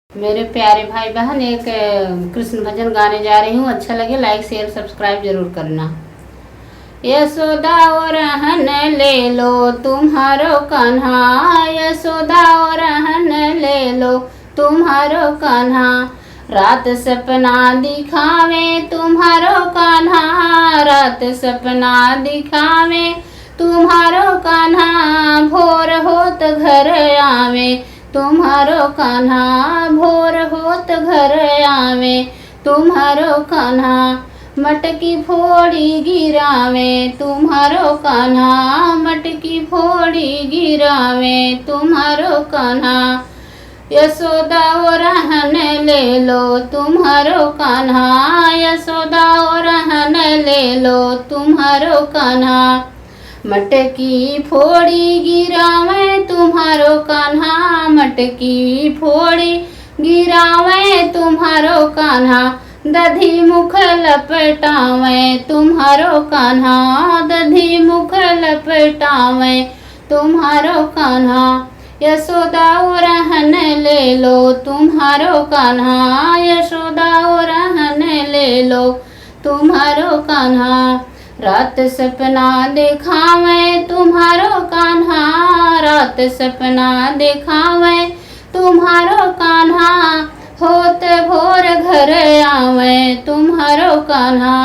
मेरे प्यारे भाई बहन एक कृष्ण भजन गाने जा रही हूँ। अच्छा लगे लाइक शेयर सब्सक्राइब जरूर करना। यशोदा और रहन ले लो तुम्हारो कान्हा, यशोदा और रहन ले लो तुम्हारो कान्हा। रात सपना दिखावे तुम्हारो कान्हा, रात सपना दिखावे तुम्हारो कान्हा। भोर होत घर आवे तुम्हारो कान्हा, भोर होत घर आवे तुम्हारो कान्हा। मटकी फोड़ी गिरावे तुम्हारो कान्हा, मटकी फोड़ी गिरावे तुम्हारो कान्हा। यशोदा और रहन ले लो तुम्हारो कान्हा, यशोदा और रहन ले लो तुम्हारो कान्हा। मटकी फोड़ी गिरावे तुम्हारो कान्हा, मटकी फोड़ी गिरावे तुम्हारो कान्हा। दधी मुख लपटावे तुम्हारो कान्हा, दधी मुख लपटावे तुम्हारो कान्हा। यशोदा और रहन ले लो तुम्हारो कान्हा, यशोदा और रहन ले लो तुम्हारो कान्हा। रात सपना दिखावे तुम्हारो कान्हा, रात सपना दिखावे तुम्हारो कान्हा। होत भोर घर आवे तुम्हारो कान्हा,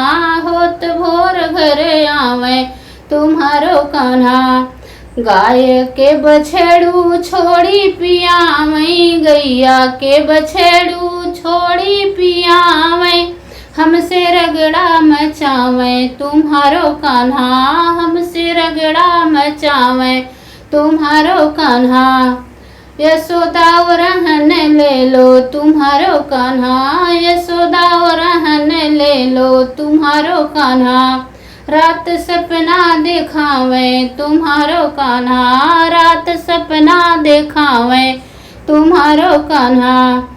होत भोर घर आवे तुम्हारो कान्हा। गाय के बछड़ू छोड़ी पियावे, गैया के बछड़ू छोड़ी पियावे। हमसे रगड़ा मचावे तुम्हारो कान्हा, हमसे रगड़ा मचावे तुम्हारो कान्हा। यशोदा और रहन ले लो तुम्हारो कान्हा, यशोदा और रहन ले लो तुम्हारो कान्हा। रात सपना दिखावे तुम्हारो कान्हा, रात सपना दिखावे तुम्हारो कान्हा।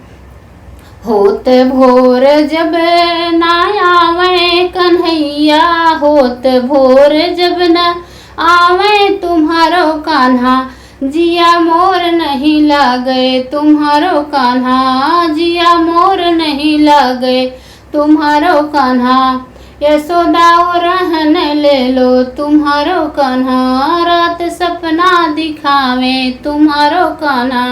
होत भोर जब ना आवे कन्हैया, होत भोर जब न आवे तुम्हारो कान्हा। जिया मोर नहीं लागे तुम्हारो कान्हा, जिया मोर नहीं लागे तुम्हारो कान्हा। यशोदा और रहन ले लो तुम्हारो कान्हा, रात सपना दिखावे तुम्हारो कान्हा।